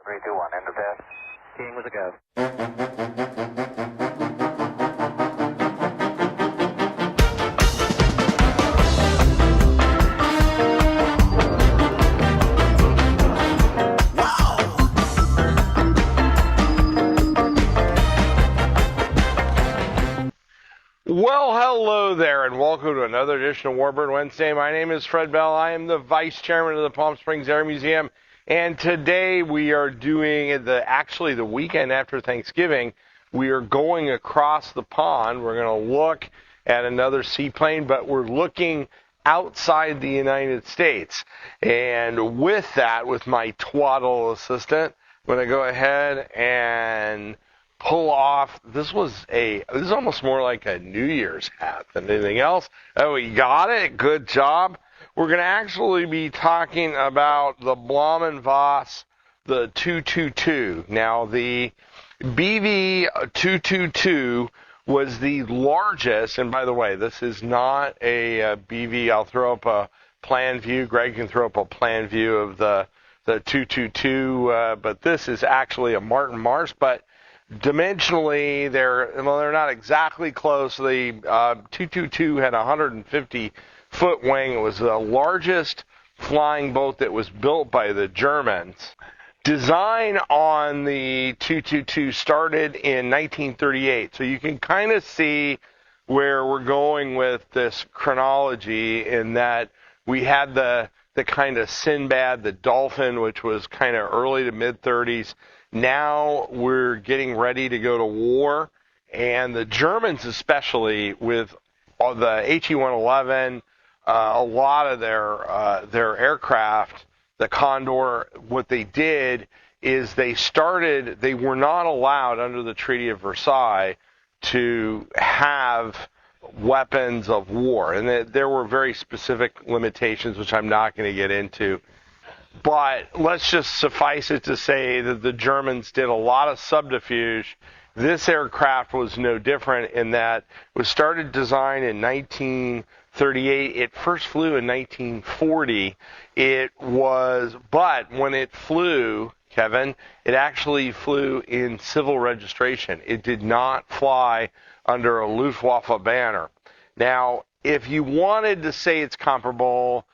3, 2, 1, end of test. King with a go. Well, hello there, and welcome to another edition of Warbird Wednesday. My name is Fred Bell. I am the Vice Chairman of the Palm Springs Air Museum, and today we are doing the weekend after Thanksgiving. We are going across the pond. We're going to look at another seaplane, but we're looking outside the United States. And with that, with my twaddle assistant, I'm going to go ahead and pull off. This is almost more like a New Year's hat than anything else. Oh, we got it. Good job. We're going to actually be talking about the Blom & Voss, the 222. Now, the BV 222 was the largest, and by the way, this is not a BV. I'll throw up a plan view. Greg can throw up a plan view of the 222, but this is actually a Martin Marsh, but dimensionally, they're not exactly close. The 222 had a 150-foot wing. It was the largest flying boat that was built by the Germans. Design on the 222 started in 1938, so you can kind of see where we're going with this chronology in that we had the kind of Sinbad, the Dolphin, which was kind of early to mid-30s. Now we're getting ready to go to war, and the Germans especially with the HE-111, a lot of their aircraft, the Condor, what they did is they were not allowed under the Treaty of Versailles to have weapons of war, and there were very specific limitations, which I'm not going to get into. But let's just suffice it to say that the Germans did a lot of subterfuge. This aircraft was no different in that it was started design in 1938. It first flew in 1940. But when it flew, Kevin, it actually flew in civil registration. It did not fly under a Luftwaffe banner. Now, if you wanted to say it's comparable,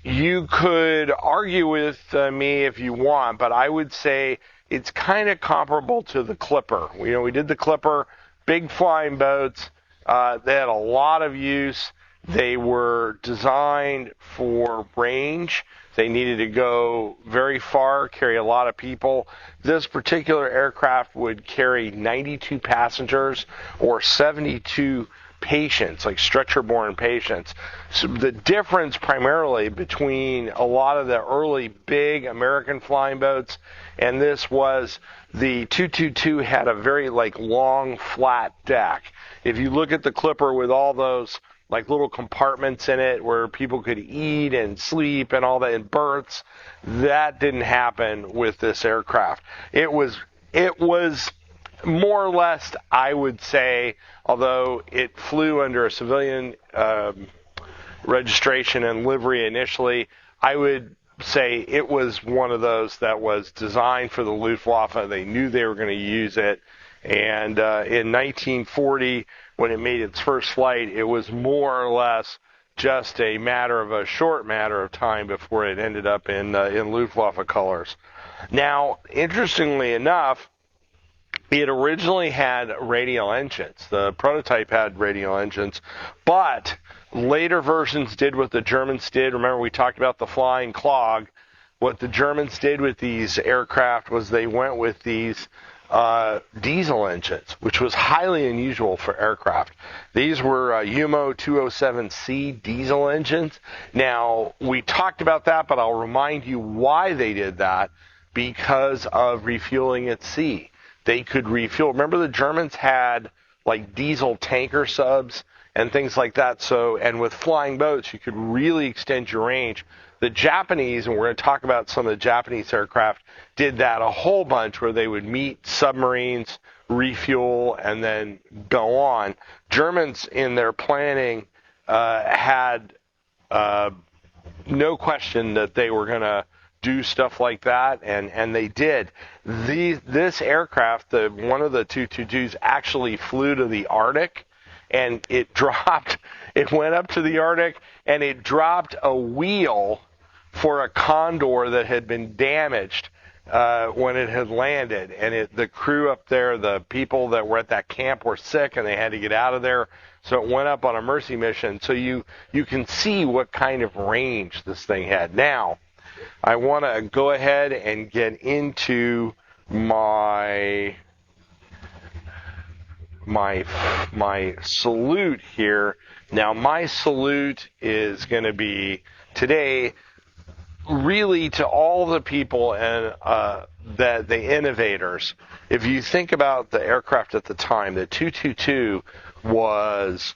you could argue with me if you want, but I would say it's kind of comparable to the Clipper. We did the Clipper, big flying boats. They had a lot of use. They were designed for range. They needed to go very far, carry a lot of people. This particular aircraft would carry 92 passengers or 72 patients, like stretcher-borne patients. So the difference primarily between a lot of the early big American flying boats and this was the 222 had a very long flat deck. If you look at the Clipper with all those little compartments in it where people could eat and sleep and all that in berths, that didn't happen with this aircraft. It was more or less, I would say, although it flew under a civilian registration and livery initially, I would say it was one of those that was designed for the Luftwaffe. They knew they were going to use it. And in 1940, when it made its first flight, it was more or less just a short matter of time before it ended up in Luftwaffe colors. Now, interestingly enough, it originally had radial engines. The prototype had radial engines, but later versions did what the Germans did. Remember, we talked about the flying clog. What the Germans did with these aircraft was they went with these diesel engines, which was highly unusual for aircraft. These were UMO 207C diesel engines. Now, we talked about that, but I'll remind you why they did that, because of refueling at sea. They could refuel. Remember, the Germans had diesel tanker subs and things like that. So, and with flying boats, you could really extend your range. The Japanese, and we're going to talk about some of the Japanese aircraft, did that a whole bunch where they would meet submarines, refuel, and then go on. Germans, in their planning, had no question that they were going to do stuff like that, and they did. This aircraft, one of the 222s, actually flew to the Arctic, and it went up to the Arctic, and it dropped a wheel for a Condor that had been damaged when it had landed. And the crew up there, the people that were at that camp, were sick, and they had to get out of there. So it went up on a mercy mission. So you can see what kind of range this thing had. Now, I want to go ahead and get into my salute here. Now, my salute is going to be today really to all the people and the innovators. If you think about the aircraft at the time, the 222 was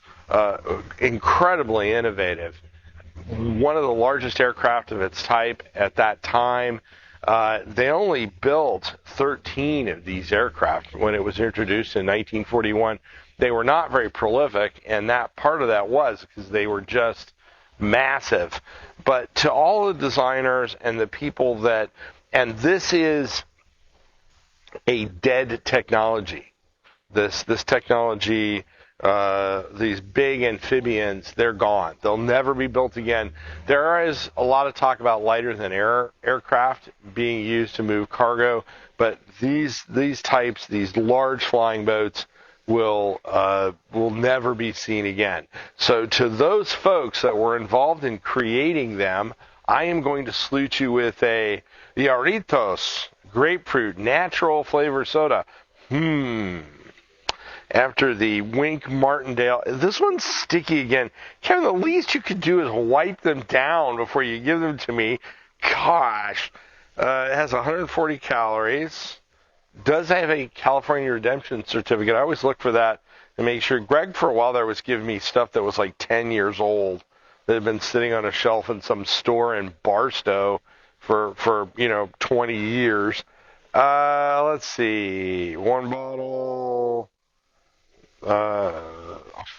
incredibly innovative. One of the largest aircraft of its type at that time. They only built 13 of these aircraft when it was introduced in 1941. They were not very prolific, and that part of that was because they were just massive. But to all the designers and the people and this is a dead technology. This technology, these big amphibians, they're gone. They'll never be built again. There is a lot of talk about lighter than air aircraft being used to move cargo, but these types, these large flying boats, will never be seen again. So to those folks that were involved in creating them, I am going to salute you with a Jarritos grapefruit natural flavor soda. After the Wink Martindale. This one's sticky again. Kevin, the least you could do is wipe them down before you give them to me. Gosh. It has 140 calories. Does have a California Redemption certificate. I always look for that to make sure. Greg, for a while there, was giving me stuff that was like 10 years old that had been sitting on a shelf in some store in Barstow for 20 years. Let's see. One bottle.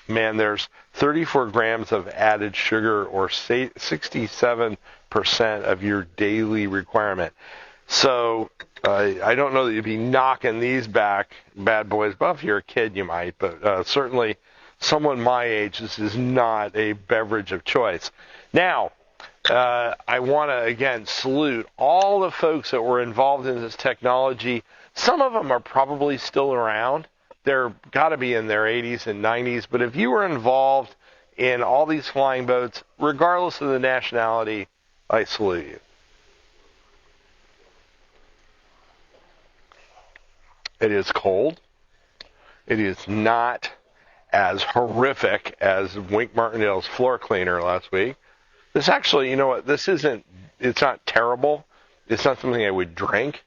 There's 34 grams of added sugar, or 67% of your daily requirement. So I don't know that you'd be knocking these back, bad boys. But if you're a kid, you might. But certainly, someone my age, this is not a beverage of choice. Now, I want to again salute all the folks that were involved in this technology. Some of them are probably still around. They're got to be in their 80s and 90s. But if you were involved in all these flying boats, regardless of the nationality, I salute you. It is cold. It is not as horrific as Wink Martindale's floor cleaner last week. This actually, you know what? It's not terrible. It's not something I would drink.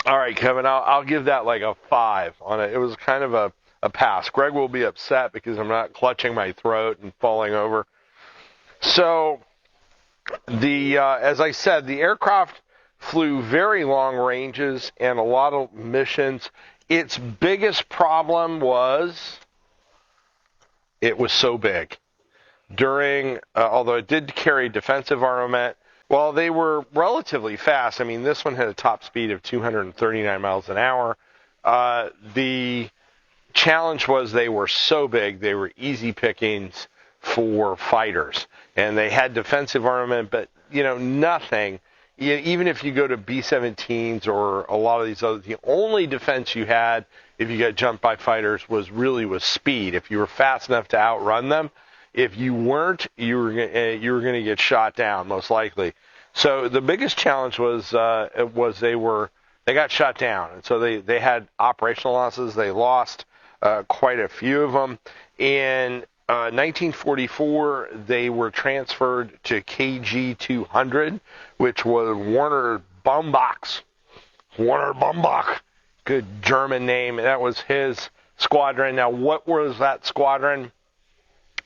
All right, Kevin, I'll give that like a 5 on it. It was kind of a pass. Greg will be upset because I'm not clutching my throat and falling over. So, as I said, the aircraft flew very long ranges and a lot of missions. Its biggest problem was it was so big. Although it did carry defensive armament, well, they were relatively fast. I mean, this one had a top speed of 239 miles an hour. The challenge was they were so big, they were easy pickings for fighters. And they had defensive armament, but, nothing. Even if you go to B-17s or a lot of these others, the only defense you had if you got jumped by fighters was speed. If you were fast enough to outrun them. If you weren't, you were going to get shot down, most likely. So the biggest challenge was they got shot down, and so they had operational losses. They lost quite a few of them. In 1944, they were transferred to KG-200, which was Werner Baumbach. Werner Baumbach, good German name. That was his squadron. Now, what was that squadron?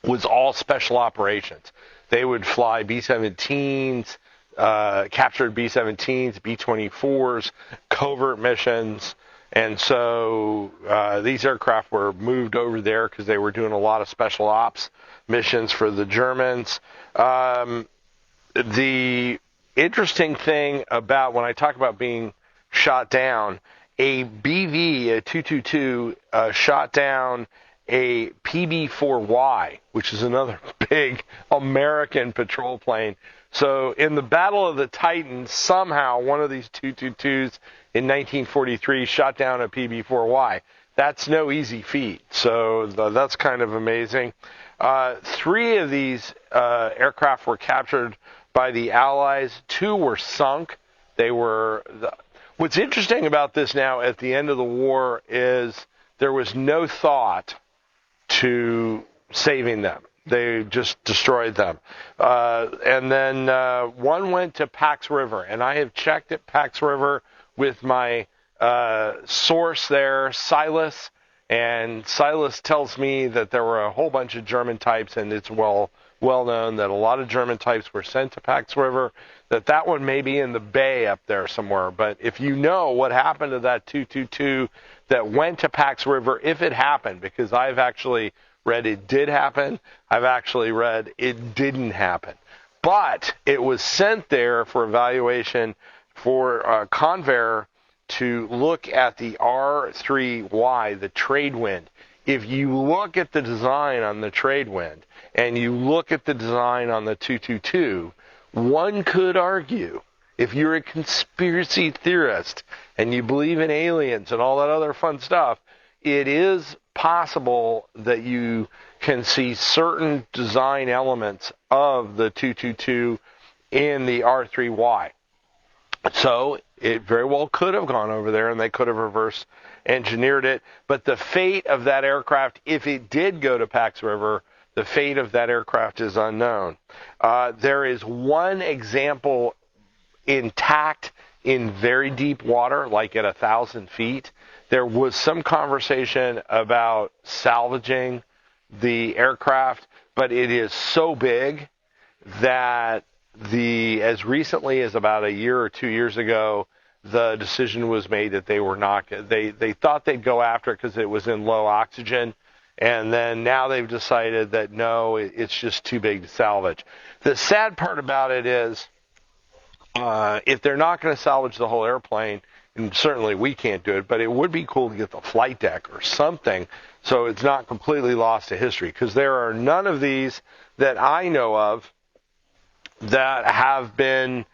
Was all special operations. They would fly B-17s, captured B-17s, B-24s, covert missions, And so these aircraft were moved over there because they were doing a lot of special ops missions for the Germans. The interesting thing about when I talk about being shot down, a BV, a 222, shot down a PB-4Y, which is another big American patrol plane. So in the Battle of the Titans, somehow one of these 222s in 1943 shot down a PB-4Y. That's no easy feat. So that's kind of amazing. 3 of these aircraft were captured by the Allies. 2 were sunk. What's interesting about this now at the end of the war is there was no thought to saving them. They just destroyed them. And then one went to Pax River, and I have checked at Pax River with my source there, Silas, and Silas tells me that there were a whole bunch of German types, and it's well known that a lot of German types were sent to Pax River, that one may be in the bay up there somewhere. But if you know what happened to that 222 that went to Pax River, if it happened, because I've actually read it did happen, I've actually read it didn't happen. But it was sent there for evaluation for Convair to look at the R3Y, the trade wind. If you look at the design on the trade wind and you look at the design on the 222, one could argue, if you're a conspiracy theorist and you believe in aliens and all that other fun stuff, it is possible that you can see certain design elements of the 222 in the R3Y. So it very well could have gone over there and they could have reverse engineered it. But the fate of that aircraft, if it did go to Pax River, the fate of that aircraft is unknown. There is one example intact in very deep water, like at 1,000 feet. There was some conversation about salvaging the aircraft, but it is so big that as recently as about a year or 2 years ago, the decision was made that they were not. They thought they'd go after it because it was in low oxygen, and then now they've decided that no, it's just too big to salvage. The sad part about it is, if they're not going to salvage the whole airplane, and certainly we can't do it, but it would be cool to get the flight deck or something so it's not completely lost to history, because there are none of these that I know of that have been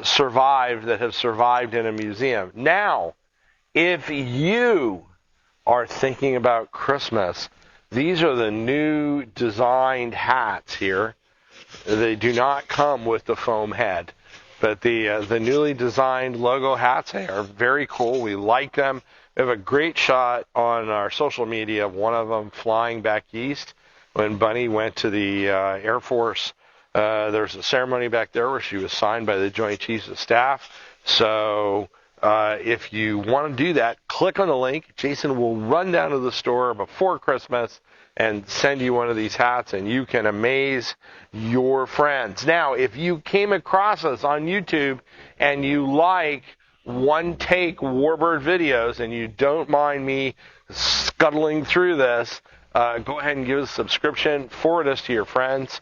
survived in a museum. Now, if you are thinking about Christmas, these are the new designed hats here. They do not come with the foam head, but the newly designed logo hats, they are very cool. We like them. We have a great shot on our social media of one of them flying back east when Bunny went to the Air Force. There's a ceremony back there where she was signed by the Joint Chiefs of Staff. So if you want to do that, click on the link. Jason will run down to the store before Christmas and send you one of these hats, and you can amaze your friends. Now, if you came across us on YouTube and you like one-take Warbird videos and you don't mind me scuttling through this, go ahead and give us a subscription, forward us to your friends.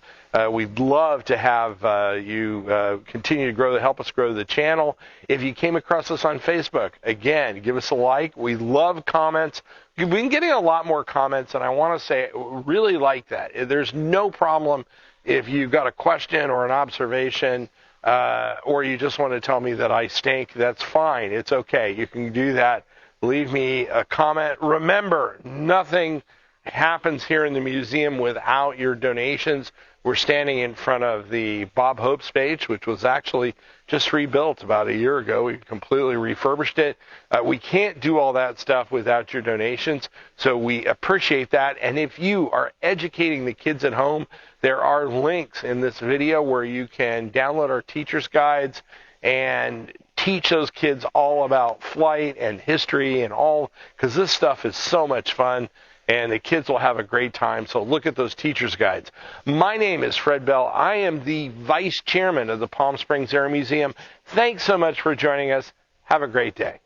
We'd love to have you continue to help us grow the channel. If you came across us on Facebook, again, give us a like. We love comments. We've been getting a lot more comments, and I want to say really like that. There's no problem if you've got a question or an observation, or you just want to tell me that I stink. That's fine. It's okay. You can do that. Leave me a comment. Remember, nothing happens here in the museum without your donations. We're standing in front of the Bob Hope stage, which was actually just rebuilt about a year ago. We completely refurbished it. We can't do all that stuff without your donations, so we appreciate that. And if you are educating the kids at home, there are links in this video where you can download our teacher's guides and teach those kids all about flight and history and all, because this stuff is so much fun. And the kids will have a great time, so look at those teacher's guides. My name is Fred Bell. I am the Vice Chairman of the Palm Springs Air Museum. Thanks so much for joining us. Have a great day.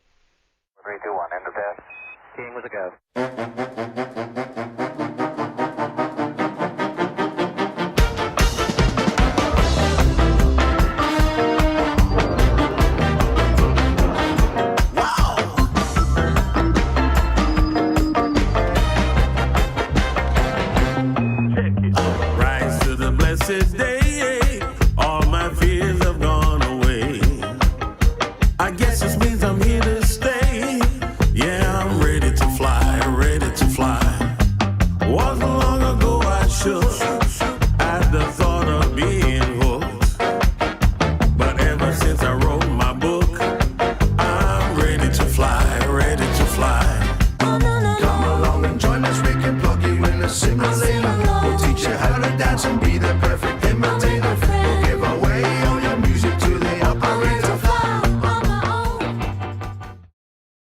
3, 2, 1, end of test. King was a go. Rise to the blessed day.